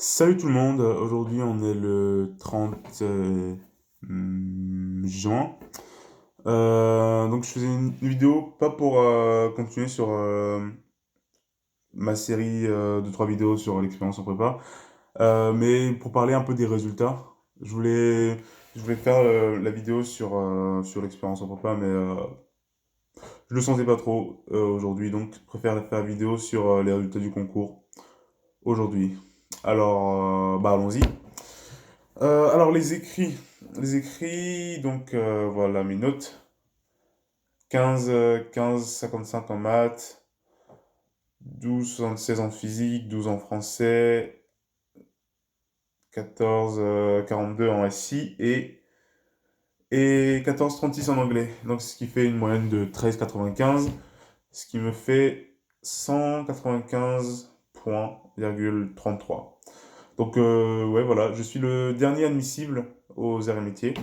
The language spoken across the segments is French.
Salut tout le monde, aujourd'hui on est le 30 juin. Donc je faisais une vidéo, pas pour continuer sur ma série de 3 vidéos sur l'expérience en prépa, mais pour parler un peu des résultats. Je voulais, je voulais faire la vidéo sur l'expérience en prépa, mais je le sentais pas trop aujourd'hui, donc je préfère faire la vidéo sur les résultats du concours aujourd'hui. Alors, bah allons-y. Alors les écrits, donc voilà mes notes. 15,55 en maths, 12,76 en physique, 12 en français, 14,42 en SI et 14,36 en anglais. Donc ce qui fait une moyenne de 13,95, ce qui me fait 195 points,33. Donc ouais voilà, je suis le dernier admissible aux arts et métiers.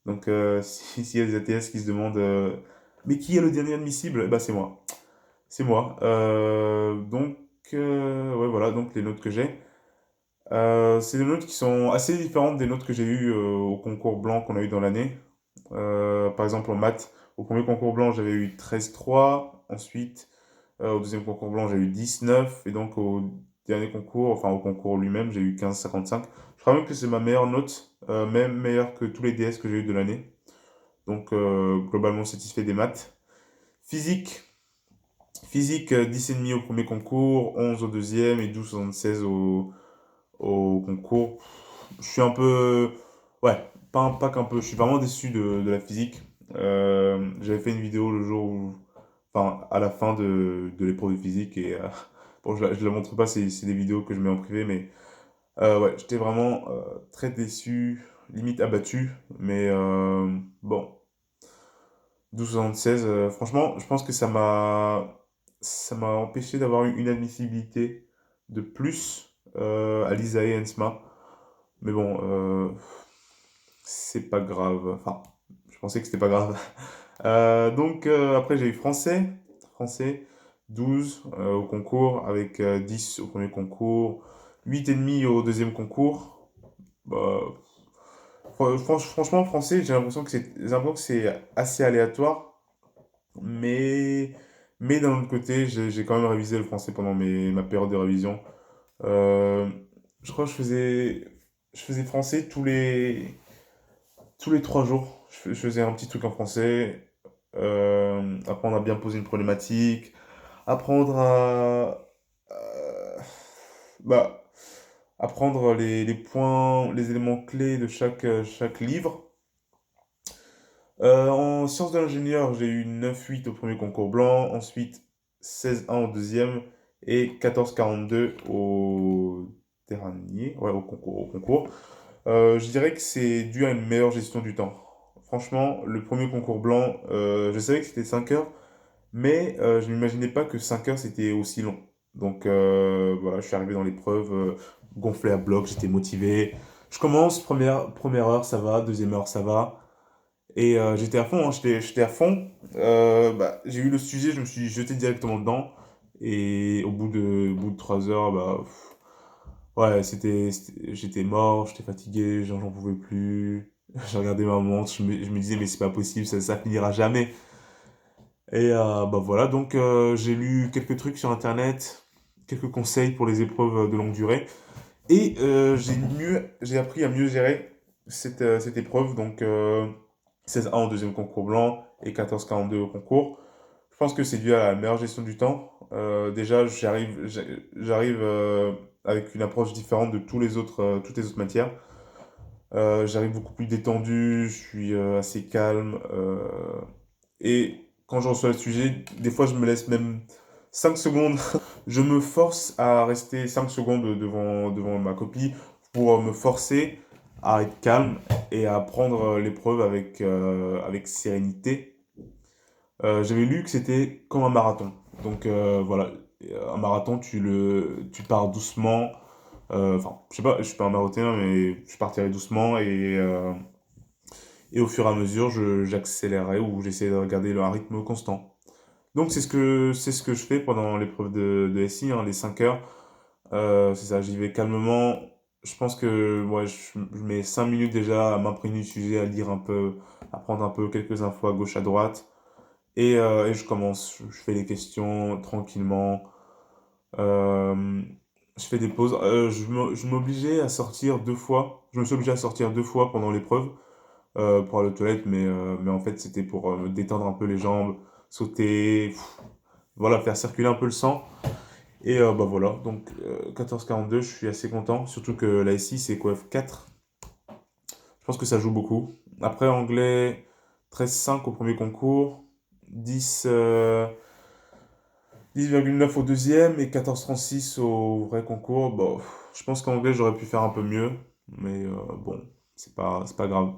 Donc, s'il y a des ATS qui se demandent mais qui est le dernier admissible? Eh ben, c'est moi. C'est moi. Donc, ouais, voilà, donc les notes que j'ai. C'est des notes qui sont assez différentes des notes que j'ai eues au concours blanc qu'on a eu dans l'année. Par exemple, en maths, au premier concours blanc, j'avais eu 13,3. Ensuite, au deuxième concours blanc, j'ai eu 19. Et donc, au dernier concours, enfin au concours lui-même, j'ai eu 15,55. Je crois même que c'est ma meilleure note, même meilleure que tous les DS que j'ai eu de l'année. Donc, globalement satisfait des maths. Physique, physique 10,5 au premier concours, 11 au deuxième et 12,76 au concours. Je suis un peu. Ouais, pas qu'un peu. Je suis vraiment déçu de la physique. J'avais fait une vidéo le jour où. Enfin, à la fin de l'épreuve de physique et. Bon, je la montre pas, c'est des vidéos que je mets en privé, mais ouais, j'étais vraiment très déçu, limite abattu, mais bon, 12,76, franchement, je pense que ça m'a empêché d'avoir une admissibilité de plus à l'ISAE et ENSMA. Mais bon, c'est pas grave. Enfin, je pensais que c'était pas grave. Donc, après, j'ai eu français. Français, 12 au concours, avec 10 au premier concours, 8,5 au deuxième concours. Bah, franchement, français, j'ai l'impression que c'est assez aléatoire. Mais, mais d'un autre côté, j'ai quand même révisé le français pendant ma période de révision. Euh, je crois que je faisais français tous les 3 jours. Je faisais un petit truc en français, apprendre à bien poser une problématique, apprendre bah, apprendre les points, les éléments clés de chaque livre. En sciences de l'ingénieur, j'ai eu 9,8 au premier concours blanc, ensuite 16,1 au deuxième et 14,42 au dernier, ouais, au concours. Je dirais que c'est dû à une meilleure gestion du temps. Franchement, le premier concours blanc, je savais que c'était 5 heures, mais je n'imaginais pas que 5 heures c'était aussi long. Donc voilà, je suis arrivé dans l'épreuve gonflé à bloc, j'étais motivé. Je commence, première heure, ça va, deuxième heure, ça va. Et j'étais à fond, hein, j'étais à fond. Bah, j'ai eu le sujet, je me suis jeté directement dedans. Et au bout de 3 heures, bah, ouais, j'étais mort, j'étais fatigué, j'en pouvais plus. J'ai regardé ma montre, je me disais, mais c'est pas possible, ça finira jamais. Et bah voilà, donc j'ai lu quelques trucs sur internet, quelques conseils pour les épreuves de longue durée. Et j'ai appris à mieux gérer cette épreuve. Donc 16-1 au deuxième concours blanc et 14,42 au concours. Je pense que c'est dû à la meilleure gestion du temps. Déjà, j'arrive avec une approche différente de toutes les autres matières. J'arrive beaucoup plus détendu, je suis assez calme. Et quand je reçois le sujet, des fois, je me laisse même 5 secondes. Je me force à rester 5 secondes devant ma copie pour me forcer à être calme et à prendre l'épreuve avec sérénité. J'avais lu que c'était comme un marathon. Donc voilà, un marathon, tu pars doucement. Enfin, je sais pas, je suis pas un marathonien, mais je partirai doucement et au fur et à mesure, j'accélérerai ou j'essaie de regarder un rythme constant. Donc c'est ce que je fais pendant l'épreuve de SI, hein, les 5 heures. C'est ça, j'y vais calmement. Je pense que ouais, je mets 5 minutes déjà à m'imprégner du sujet, à lire un peu, à prendre un peu quelques infos à gauche, à droite. Et je commence, je fais les questions tranquillement. Euh, je fais des pauses. Je m'obligeais à sortir 2 fois. Je me suis obligé à sortir 2 fois pendant l'épreuve pour aller aux toilettes, mais en fait c'était pour me détendre un peu les jambes, sauter, voilà, faire circuler un peu le sang. Et bah voilà, donc 14,42, je suis assez content, surtout que la SI c'est QF 4. Je pense que ça joue beaucoup. Après anglais, 13,5 au premier concours, 10, 10,9 au deuxième et 14,36 au vrai concours. Bon, je pense qu'anglais j'aurais pu faire un peu mieux, mais bon, c'est pas grave.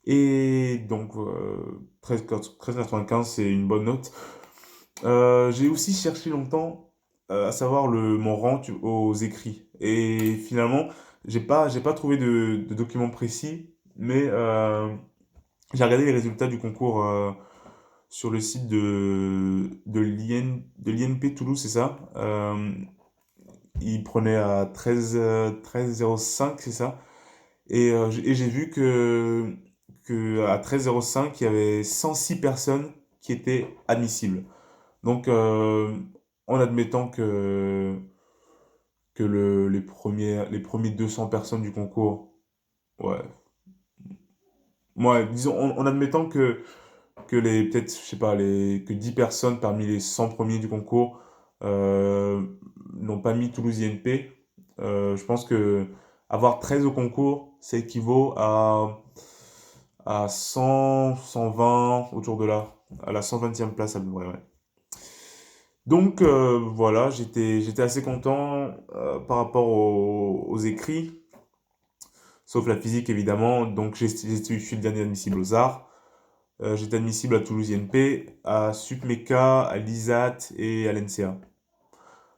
Et donc 13,95 c'est une bonne note. J'ai aussi cherché longtemps à savoir mon rang aux écrits. Et finalement, j'ai pas trouvé de document précis, mais j'ai regardé les résultats du concours sur le site de l'INP Toulouse, c'est ça? Il prenait à 13,05, c'est ça? Et j'ai vu que à 13,05, il y avait 106 personnes qui étaient admissibles. Donc, en admettant que les premiers 200 personnes du concours, ouais, disons, en admettant que peut-être, je sais pas, que 10 personnes parmi les 100 premiers du concours euh, n'ont pas mis Toulouse INP, je pense que avoir 13 au concours, ça équivaut à 100, 120, autour de là, à la 120e place à peu près, ouais. Donc voilà, j'étais assez content par rapport aux écrits, sauf la physique évidemment. Donc je suis le dernier admissible aux arts. J'étais admissible à Toulouse INP, à SUPMECA, à l'ISAT et à l'NCA.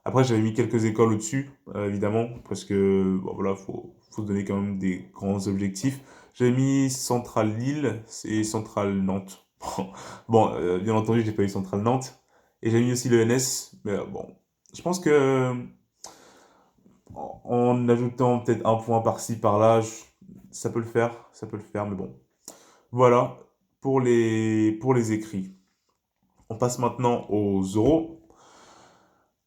Après j'avais mis quelques écoles au-dessus, évidemment, parce que bon, voilà, faut se donner quand même des grands objectifs. J'avais mis Centrale Lille et Centrale Nantes. Bon, bien entendu, j'ai pas eu Centrale Nantes. Et j'ai mis aussi le NS, mais bon, je pense que en ajoutant peut-être un point par-ci, par-là, ça peut le faire, mais bon. Voilà pour les écrits. On passe maintenant aux oraux.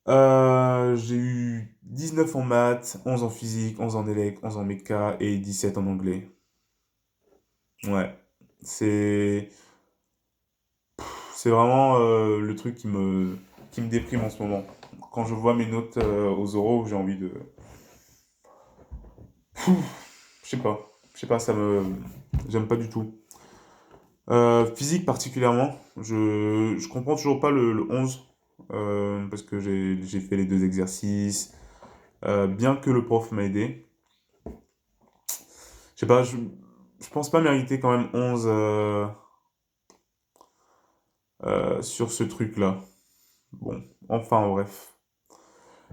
J'ai eu 19 en maths, 11 en physique, 11 en élec, 11 en méca et 17 en anglais. Ouais, c'est c'est vraiment le truc qui me déprime en ce moment. Quand je vois mes notes aux oraux, j'ai envie de... Je sais pas. Je sais pas, ça me... J'aime pas du tout. Physique particulièrement, je comprends toujours pas le 11 parce que j'ai fait les 2 exercices, bien que le prof m'a aidé. Je sais pas, je pense pas mériter quand même 11 sur ce truc-là. Bon, enfin bref.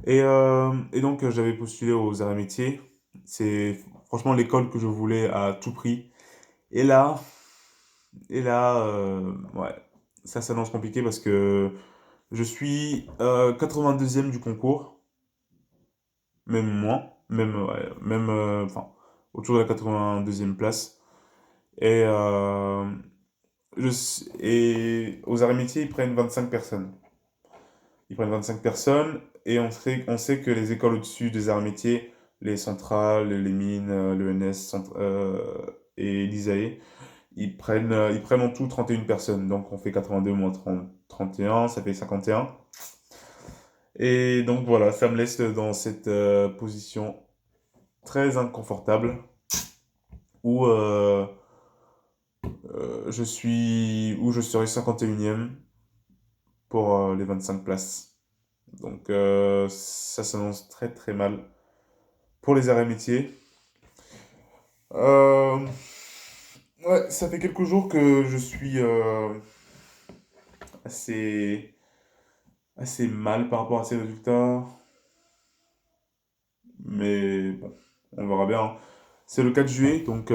Et donc j'avais postulé aux arts et métiers. C'est franchement l'école que je voulais à tout prix. Et là, ouais, ça s'annonce compliqué parce que je suis 82e du concours, même moins, même, ouais, même enfin, autour de la 82e place. Et, et aux arts et métiers, ils prennent 25 personnes. Ils prennent 25 personnes et on sait que les écoles au-dessus des arts et métiers, les centrales, les mines, l'ENS et l'ISAE, ils prennent en tout 31 personnes. Donc on fait 82 moins 30, 31, ça fait 51. Et donc voilà, ça me laisse dans cette position très inconfortable où où je serai 51e pour les 25 places. Donc ça s'annonce très très mal pour les arts et métiers. Euh, ouais, ça fait quelques jours que je suis assez, assez mal par rapport à ces résultats. Mais bon, on verra bien, hein. C'est le 4 juillet, donc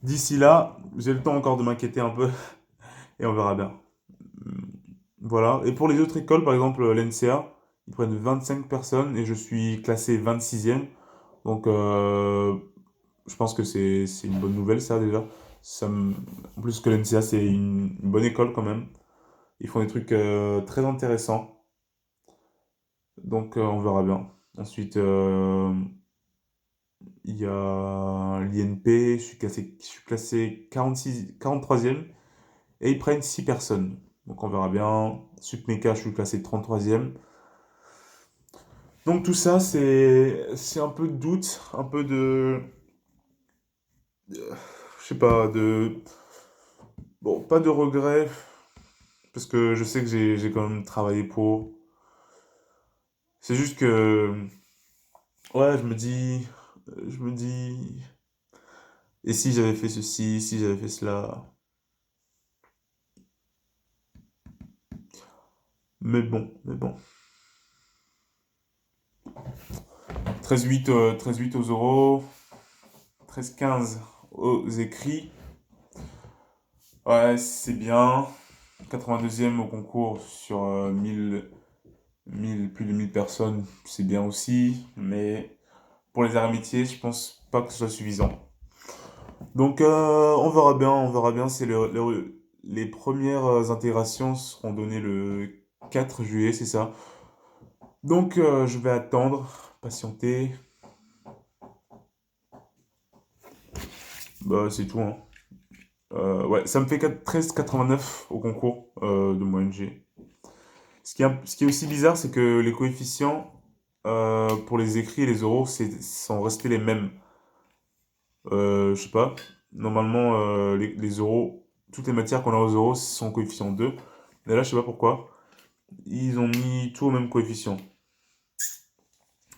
d'ici là, j'ai le temps encore de m'inquiéter un peu et on verra bien. Voilà. Et pour les autres écoles, par exemple l'NCA, Ils prennent 25 personnes et je suis classé 26e. Donc, je pense que c'est une bonne nouvelle, ça, déjà. En plus que l'NCA, c'est une bonne école quand même. Ils font des trucs très intéressants. Donc, on verra bien. Ensuite, il y a l'INP, je suis classé 43e et ils prennent 6 personnes. Donc, on verra bien. Supmeca, je suis classé 33e. Donc, tout ça, c'est un peu de doute, un peu je sais pas, bon, pas de regret, parce que je sais que j'ai quand même travaillé pour. C'est juste que, ouais, je me dis, et si j'avais fait ceci, si j'avais fait cela. Mais bon. 13-8 13-8 aux oraux, 13-15 aux écrits. Ouais, c'est bien. 82e au concours sur 1000 plus de 1000 personnes, c'est bien aussi. Mais pour les arts et métiers, je pense pas que ce soit suffisant. Donc, on verra bien, on verra bien. Les premières intégrations seront données le 4 juillet, c'est ça. Donc, je vais attendre, patienter. Bah, c'est tout, hein. Ouais, ça me fait 13,89 au concours de moyenne G. Ce qui est aussi bizarre, c'est que les coefficients pour les écrits et les oraux sont restés les mêmes. Je sais pas. Normalement, les oraux, toutes les matières qu'on a aux oraux sont coefficient 2. Mais là, je sais pas pourquoi. Ils ont mis tout au même coefficient.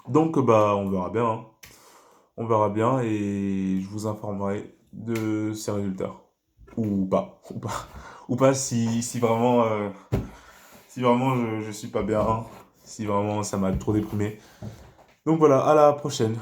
Donc, bah, on verra bien, hein. On verra bien et je vous informerai de ces résultats. Ou pas. Ou pas. Ou pas si vraiment je suis pas bien. Si vraiment ça m'a trop déprimé. Donc voilà, à la prochaine.